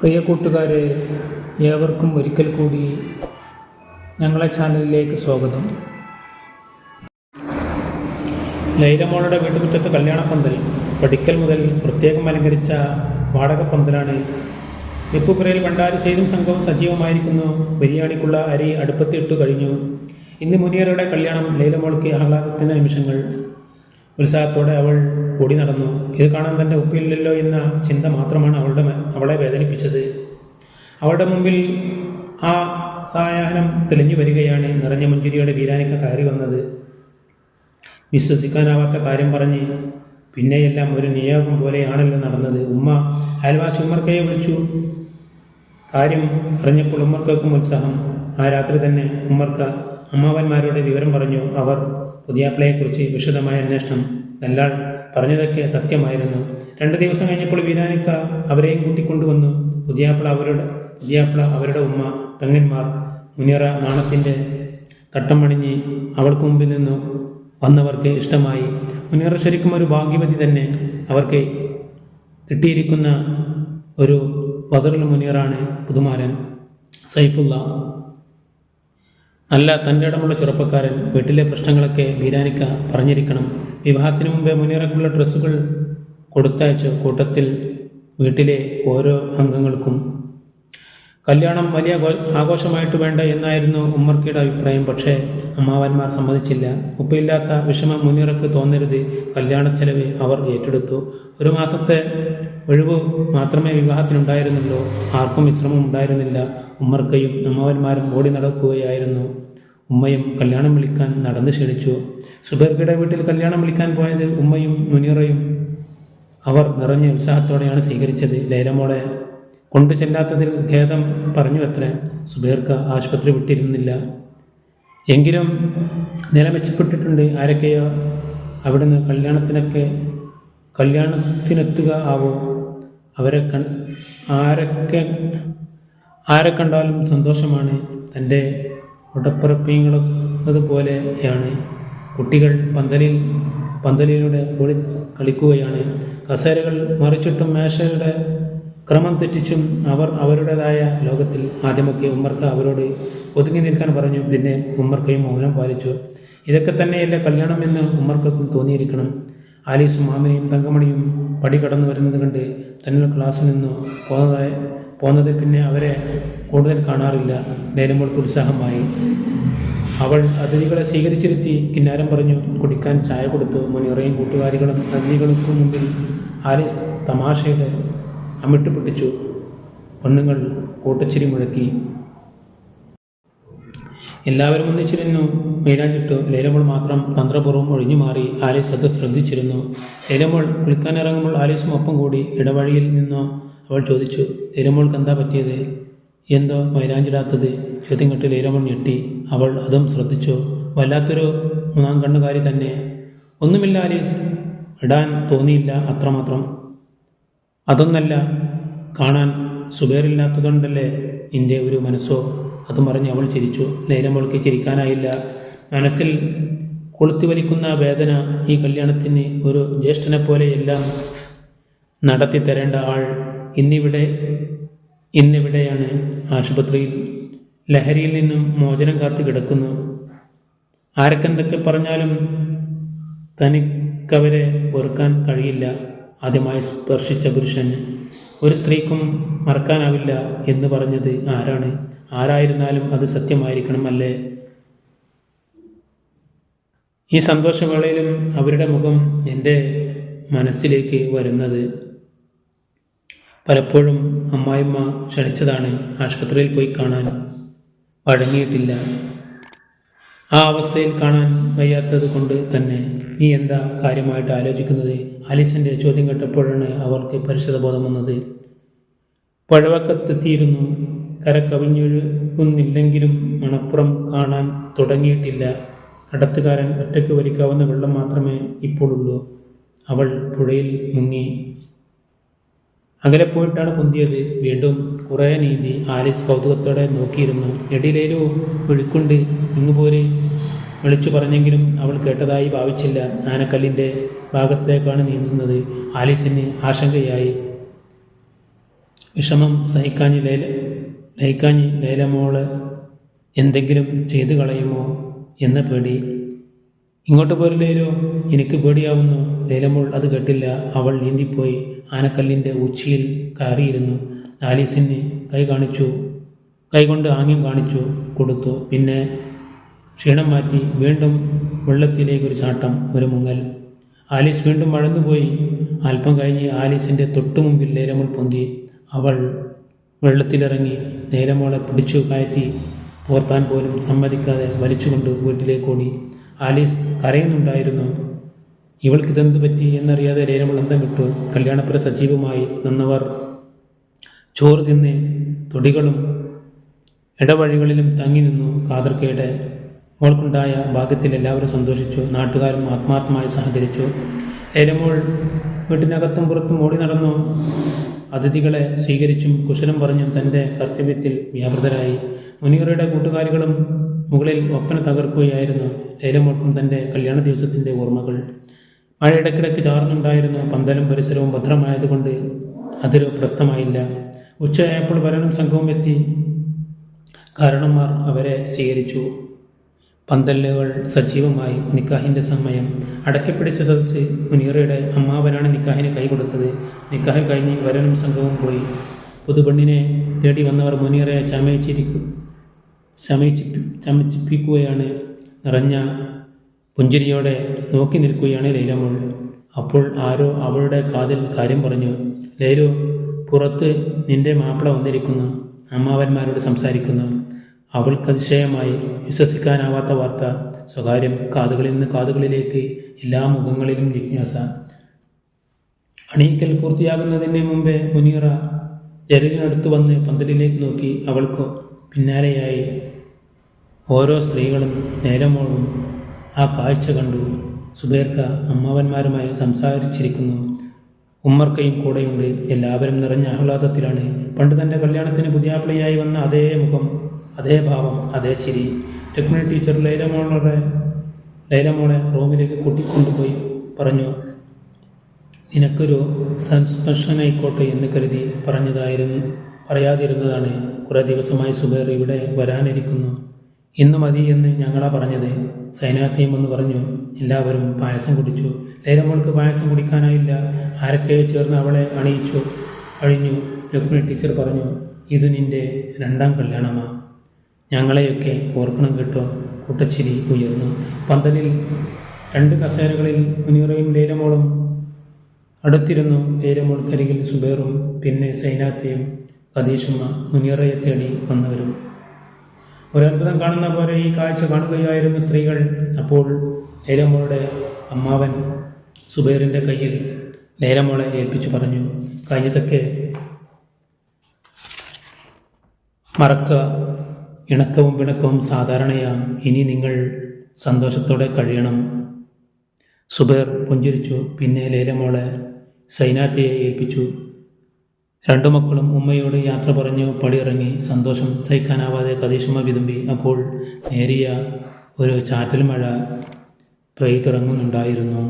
പ്രിയ കൂട്ടുകാരെ, ഏവർക്കും ഒരിക്കൽ കൂടി ഞങ്ങളെ ചാനലിലേക്ക് സ്വാഗതം. ലൈലമോളുടെ വീട്ടുമുറ്റത്ത് കല്യാണപ്പന്തൽ. പഠിക്കൽ മുതൽ പ്രത്യേകം അലങ്കരിച്ച വാടകപ്പന്തലാണ്. വെപ്പുപുരയിൽ ഭണ്ഡാരി സെയ്തും സംഘവും സജീവമായിരിക്കുന്നു. ബിരിയാണിക്കുള്ള അരി അടുപ്പത്തിട്ടു കഴിഞ്ഞു. ഇന്ന് മുനീറയുടെ കല്യാണം. ലൈലമോൾക്ക് ആഹ്ലാദത്തിൻ്റെ നിമിഷങ്ങൾ. ഉത്സാഹത്തോടെ അവൾ ഓടി നടന്നു. ഇത് കാണാൻ തൻ്റെ ഉപ്പില്ലല്ലോ എന്ന ചിന്ത മാത്രമാണ് അവളെ വേദനിപ്പിച്ചത്. അവളുടെ മുമ്പിൽ ആ സായാഹ്നം തെളിഞ്ഞു വരികയാണ്. നിറഞ്ഞ മുഞ്ചിരിയുടെ വീരാനിക്ക കയറി വന്നത്. വിശ്വസിക്കാനാവാത്ത കാര്യം പറഞ്ഞ് പിന്നെയെല്ലാം ഒരു നിയോഗം പോലെയാണല്ലോ നടന്നത്. ഉമ്മ അയൽവാസി ഉമ്മർക്കയെ വിളിച്ചു. കാര്യം അറിഞ്ഞപ്പോൾ ഉമ്മർക്കും ഉത്സാഹം. ആ രാത്രി തന്നെ ഉമ്മർക്ക അമ്മാവന്മാരോട് വിവരം പറഞ്ഞു. അവർ പുതിയാപ്പിളയെക്കുറിച്ച് വിശദമായ അന്വേഷണം. ദല്ലാൾ പറഞ്ഞതൊക്കെ സത്യമായിരുന്നു. 2 ദിവസം കഴിഞ്ഞപ്പോൾ വീരാനിക്ക അവരെയും കൂട്ടിക്കൊണ്ടുവന്നു. പുതിയാപ്പിള അവരുടെ ഉമ്മ, പെങ്ങന്മാർ. മുനീറ നാണത്തിൻ്റെ തട്ടം പണിഞ്ഞ് അവൾക്ക് മുമ്പിൽ നിന്ന് വന്നവർക്ക് ഇഷ്ടമായി. മുനീറ ശരിക്കും ഒരു ഭാഗ്യവതി തന്നെ. അവർക്ക് കിട്ടിയിരിക്കുന്ന ഒരു വദറുൽ മുനീറാണ് പുതുമാരൻ സൈഫുള്ള. നല്ല തൻ്റെ ഇടമുള്ള ചെറുപ്പക്കാരൻ. വീട്ടിലെ പ്രശ്നങ്ങളൊക്കെ വീരാനിക്ക പറഞ്ഞിരിക്കണം. വിവാഹത്തിന് മുമ്പേ മുനീറക്കുള്ള ഡ്രസ്സുകൾ കൊടുത്തയച്ചു. കൂട്ടത്തിൽ വീട്ടിലെ ഓരോ അംഗങ്ങൾക്കും. കല്യാണം വലിയ ആഘോഷമായിട്ട് വേണ്ട എന്നായിരുന്നു ഉമ്മർക്കയുടെ അഭിപ്രായം. പക്ഷേ അമ്മാവന്മാർ സമ്മതിച്ചില്ല. ഉപ്പയില്ലാത്ത വിഷമം മുനീറക്ക് തോന്നരുത്. കല്യാണ ചെലവ് അവർ ഏറ്റെടുത്തു. 1 മാസത്തെ ഒഴിവ് മാത്രമേ വിവാഹത്തിനുണ്ടായിരുന്നുള്ളൂ. ആർക്കും വിശ്രമം ഉണ്ടായിരുന്നില്ല. ഉമ്മർക്കയും അമ്മാവന്മാരും ഓടി നടക്കുകയായിരുന്നു. ഉമ്മയും കല്യാണം വിളിക്കാൻ നടന്ന് ക്ഷണിച്ചു. സുബൈർക്കയുടെ വീട്ടിൽ കല്യാണം വിളിക്കാൻ പോയത് ഉമ്മയും മുനീറയും. അവർ നിറഞ്ഞ ഉത്സാഹത്തോടെയാണ് സ്വീകരിച്ചത്. ലൈലമോളെ കൊണ്ടു ചെല്ലാത്തതിൽ ഖേദം പറഞ്ഞു അത്രേ. സുബൈർക്ക ആശുപത്രി വിട്ടിരുന്നില്ല. എങ്കിലും നില മെച്ചപ്പെട്ടിട്ടുണ്ട്. ആരൊക്കെയോ അവിടുന്ന് കല്യാണത്തിനെത്തുക ആവോ. ആരെ കണ്ടാലും സന്തോഷമാണ്. തൻ്റെ ഉടപ്പുറപ്പിങ്ങളതുപോലെയാണ്. കുട്ടികൾ പന്തലിലൂടെ ഓടി കളിക്കുകയാണ്. കസേരകൾ മറിച്ചിട്ടും മേശയുടെ ക്രമം തെറ്റിച്ചും അവർ അവരുടേതായ ലോകത്തിൽ. ആദ്യമൊക്കെ ഉമ്മർക്ക അവരോട് ഒതുങ്ങി നിൽക്കാൻ പറഞ്ഞു. പിന്നെ ഉമ്മർക്കയും മൗനം പാലിച്ചു. ഇതൊക്കെ തന്നെയല്ലേ കല്യാണം എന്ന് ഉമ്മർക്കും തോന്നിയിരിക്കണം. ആലീസും മാമിനിയും തങ്കമണിയും പടി കടന്നു വരുന്നത് കണ്ട് തന്നെ ക്ലാസ്സിൽ നിന്ന് പോന്നത് പിന്നെ അവരെ കൂടുതൽ കാണാറില്ല. ലൈലമോൾക്ക് ഉത്സാഹമായി. അവൾ അതിഥികളെ സ്വീകരിച്ചിരുത്തി കിന്നാരം പറഞ്ഞു. കുടിക്കാൻ ചായ കൊടുത്തു. മുനീറയും കൂട്ടുകാരികളും അതിഥികൾക്കും മുമ്പിൽ ആലീസ് തമാശയുടെ അമിട്ട് പൊട്ടിച്ചു. പെണ്ണുങ്ങൾ കൂട്ടച്ചിരി മുഴക്കി. എല്ലാവരും ഒന്നിച്ചിരുന്നു. മൈലാഞ്ചിട്ടു. ലൈലമോൾ മാത്രം തന്ത്രപൂർവ്വം ഒഴിഞ്ഞു മാറി. ആലീസ് അത് ശ്രദ്ധിച്ചിരുന്നു. ലൈലമോൾ കുളിക്കാനിറങ്ങുമ്പോൾ ആലീസും ഒപ്പം കൂടി. ഇടവഴിയിൽ നിന്നോ അവൾ ചോദിച്ചു, ലൈലമോൾക്ക് എന്താ പറ്റിയത്? എന്തോ മൈലാഞ്ചിടാത്തത്? ചോദ്യം കേട്ട് ലൈലമോൾ ഞെട്ടി. അവൾ അതും ശ്രദ്ധിച്ചു. വല്ലാത്തൊരു 3 കണ്ണുകാരി തന്നെ. ഒന്നുമില്ല ആലീസ്, ഇടാൻ തോന്നിയില്ല, അത്രമാത്രം. അതൊന്നല്ല, കാണാൻ സുബൈറില്ലാത്തതുകൊണ്ടല്ലേ നിന്റെ ഒരു മനസ്സോ? അതും പറഞ്ഞ് അവൾ ചിരിച്ചു. ലൈലമോൾക്ക് ചിരിക്കാനായില്ല. മനസ്സിൽ കൊളുത്തി വലിക്കുന്ന വേദന. ഈ കല്യാണത്തിന് ഒരു ജ്യേഷ്ഠനെ പോലെയെല്ലാം നടത്തി തരേണ്ട ആൾ ഇന്നിവിടെയാണ്. ആശുപത്രിയിൽ ലഹരിയിൽ നിന്നും മോചനം കാത്തു കിടക്കുന്നു. ആരൊക്കെന്തൊക്കെ പറഞ്ഞാലും തനിക്കവരെ ഓർക്കാൻ കഴിയില്ല. ആദ്യമായി സ്പർശിച്ച പുരുഷൻ ഒരു സ്ത്രീക്കും മറക്കാനാവില്ല എന്ന് പറഞ്ഞത് ആരാണ്? ആരായിരുന്നാലും അത് സത്യമായിരിക്കണം അല്ലേ? ഈ സന്തോഷവേളയിലും അവരുടെ മുഖം എൻ്റെ മനസ്സിലേക്ക് വരുന്നത്. പലപ്പോഴും അമ്മായിമ്മ ക്ഷണിച്ചതാണ്. ആശുപത്രിയിൽ പോയി കാണാൻ വഴങ്ങിയിട്ടില്ല. ആ അവസ്ഥയിൽ കാണാൻ വയ്യാത്തത് കൊണ്ട് തന്നെ. നീ എന്താ കാര്യമായിട്ട് ആലോചിക്കുന്നത്? ആലീസിൻ്റെ ചോദ്യം കേട്ടപ്പോഴാണ് അവൾക്ക് പരിശുദ്ധബോധം വന്നത്. പുഴവക്കത്തെത്തിയിരുന്നു. കര കവിഞ്ഞൊഴുകുന്നില്ലെങ്കിലും മണപ്പുറം കാണാൻ തുടങ്ങിയിട്ടില്ല. കടത്തുകാരൻ ഒറ്റയ്ക്ക് വലിക്കാവുന്ന വെള്ളം മാത്രമേ ഇപ്പോഴുള്ളൂ. അവൾ പുഴയിൽ മുങ്ങി. അകലെ പോയിട്ടാണ് പൊന്തിയത്. വീണ്ടും കുറേ നീന്തി. ആലീസ് കൗതുകത്തോടെ നോക്കിയിരുന്നു. എടിലേലോ വിളിക്കൊണ്ട് ഇങ്ങുപോലെ വിളിച്ചു പറഞ്ഞെങ്കിലും അവൾ കേട്ടതായി ഭാവിച്ചില്ല. ആനക്കല്ലിൻ്റെ ഭാഗത്തേക്കാണ് നീന്തുന്നത്. ആലീസിന് ആശങ്കയായി. വിഷമം ലയിക്കാഞ്ഞ് ലൈലമോള് എന്തെങ്കിലും ചെയ്തു കളയുമോ എന്ന പേടി. ഇങ്ങോട്ട് പോരില്ലേലോ, എനിക്ക് പേടിയാവുന്നു. ലൈലമോൾ അത് കേട്ടില്ല. അവൾ നീന്തിപ്പോയി ആനക്കല്ലിൻ്റെ ഉച്ചിയിൽ കയറിയിരുന്നു. ആലീസിന് കൈകൊണ്ട് ആംഗ്യം കാണിച്ചു കൊടുത്തു. പിന്നെ ക്ഷീണം മാറ്റി വീണ്ടും വെള്ളത്തിലേക്കൊരു ചാട്ടം, ഒരു മുങ്ങൽ. ആലീസ് വീണ്ടും മഴന്നുപോയി. അല്പം കഴിഞ്ഞ് ആലീസിൻ്റെ തൊട്ടുമുമ്പിൽ ലൈലമോൾ പൊന്തി. അവൾ വെള്ളത്തിലിറങ്ങി ലൈലമോളെ പിടിച്ചു കയറ്റി തോർത്താൻ പോലും സമ്മതിക്കാതെ വലിച്ചുകൊണ്ട് വീട്ടിലേക്കോടി. ആലീസ് കരയുന്നുണ്ടായിരുന്നു. ഇവൾക്കിതെന്ത് പറ്റി എന്നറിയാതെ ലൈലമോൾ അന്തം വിട്ടു. കല്യാണപ്പുര സജീവമായി. നിന്നവർ ചോറ് തിന്ന് തൊടികളും ഇടവഴികളിലും തങ്ങി നിന്നു. ഖാദർക്കയുടെ മോൾക്കുണ്ടായ ഭാഗ്യത്തിൽ എല്ലാവരും സന്തോഷിച്ചു. നാട്ടുകാരും ആത്മാർത്ഥമായി സഹകരിച്ചു. ലൈലമോൾ വീട്ടിനകത്തും പുറത്തും ഓടി നടന്നു. അതിഥികളെ സ്വീകരിച്ചും കുശലം പറഞ്ഞും തൻ്റെ കർത്തവ്യത്തിൽ വ്യാപൃതരായി. മുനീറയുടെ കൂട്ടുകാരികളും മുകളിൽ ഒപ്പന തകർക്കുകയായിരുന്നു. ലൈലമോൾക്കും തൻ്റെ കല്യാണ ദിവസത്തിൻ്റെ ഓർമ്മകൾ. മഴ ഇടയ്ക്കിടയ്ക്ക് ചാർന്നുണ്ടായിരുന്നു. പന്തലും പരിസരവും ഭദ്രമായതുകൊണ്ട് അതൊരു പ്രശ്നമായില്ല. ഉച്ചയായപ്പോൾ വരനും സംഘവും എത്തി. കാരണന്മാർ അവരെ സ്വീകരിച്ചു. പന്തലുകൾ സജീവമായി. നിക്കാഹിൻ്റെ സമയം. അടക്കിപ്പിടിച്ച സദസ്സ്. മുനീറയുടെ അമ്മാവനാണ് നിക്കാഹിന് കൈ കൊടുത്തത്. നിക്കാഹ് കഴിഞ്ഞ് വരനും സംഘവും പോയി. പുതുപെണ്ണിനെ തേടി വന്നവർ മുനീറയെ ചമയിപ്പിക്കുകയാണ്. നിറഞ്ഞ പുഞ്ചിരിയോടെ നോക്കി നിൽക്കുകയാണ് ലൈലമോൾ. അപ്പോൾ ആരോ അവളുടെ കാതിൽ കാര്യം പറഞ്ഞു. ലൈലു, പുറത്ത് നിന്റെ മാപ്പിള വന്നിരിക്കുന്നു, അമ്മാവന്മാരോട് സംസാരിക്കുന്നു. അവൾക്കതിശയമായി. വിശ്വസിക്കാനാവാത്ത വാർത്ത. സ്വകാര്യം. കാതുകളിൽ നിന്ന് കാതുകളിലേക്ക്. എല്ലാ മുഖങ്ങളിലും ജിജ്ഞാസ. അണിയിക്കൽ പൂർത്തിയാകുന്നതിന് മുമ്പേ മുനീറ ജനലിനടുത്ത് വന്ന് പന്തലിലേക്ക് നോക്കി. അവൾക്ക് പിന്നാലെയായി ഓരോ സ്ത്രീകളും. ലൈലമോളും ആ കാഴ്ച കണ്ടു. സുബൈർക്ക അമ്മാവന്മാരുമായി സംസാരിച്ചിരിക്കുന്നു. ഉമ്മർക്കയും കൂടെയുണ്ട്. എല്ലാവരും നിറഞ്ഞ ആഹ്ലാദത്തിലാണ്. പണ്ട് തൻ്റെ കല്യാണത്തിന് പുതിയാപ്പിളയായി വന്ന അതേ മുഖം, അതേ ഭാവം, അതേ ചിരി. ടെക്നിക്കൽ ടീച്ചർ ലൈലമോളെ റൂമിലേക്ക് കൂട്ടിക്കൊണ്ടുപോയി പറഞ്ഞു, നിനക്കൊരു സസ്പെൻഷനായിക്കോട്ടെ എന്ന് കരുതി പറയാതിരുന്നതാണ്. കുറേ ദിവസമായി സുബൈർ ഇവിടെ വരാനിരിക്കുന്നു. ഇന്ന് മതി എന്ന് ഞങ്ങളാ പറഞ്ഞത്. സൈനാത്തിയും എന്ന് പറഞ്ഞു. എല്ലാവരും പായസം കുടിച്ചു. ലൈലമോൾക്ക് പായസം കുടിക്കാനായില്ല. ആരൊക്കെയോ ചേർന്ന് അവളെ കഴിഞ്ഞു. ടെക്നിക്കൽ ടീച്ചർ പറഞ്ഞു, ഇത് നിന്റെ രണ്ടാം കല്യാണമാ. ഞങ്ങളെയൊക്കെ ഓർക്കണം കേട്ടോ. കൂട്ടച്ചിരി ഉയർന്നു. പന്തലിൽ 2 കസേരകളിൽ മുനീറയും ലൈലമോളും അടുത്തിരുന്നു. ലൈലമോൾക്കരികിൽ സുബൈറും പിന്നെ സൈനാത്തയും ഖദീഷുമ്മ മുനീറയെ തേടി വന്നവരും. ഒരത്ഭുതം കാണുന്ന പോലെ ഈ കാഴ്ച കാണുകയായിരുന്നു സ്ത്രീകൾ. അപ്പോൾ ലൈലമോളുടെ അമ്മാവൻ സുബൈറിൻ്റെ കയ്യിൽ ലൈലമോളെ ഏൽപ്പിച്ചു പറഞ്ഞു, കഴിഞ്ഞതൊക്കെ മറക്കുക. ഇണക്കവും പിണക്കവും സാധാരണയാം. ഇനി നിങ്ങൾ സന്തോഷത്തോടെ കഴിയണം. സുബൈർ പുഞ്ചിരിച്ചു. പിന്നെ ലൈലമോളെ സൈനാത്തയെ ഏൽപ്പിച്ചു. 2 മക്കളും ഉമ്മയോട് യാത്ര പറഞ്ഞു പടിയിറങ്ങി. സന്തോഷം സഹിക്കാനാവാതെ ഖദീഷുമ്മ വിതുമ്പി. അപ്പോൾ നേരിയ ഒരു ചാറ്റൽ മഴ പെയ്തിറങ്ങുന്നുണ്ടായിരുന്നു.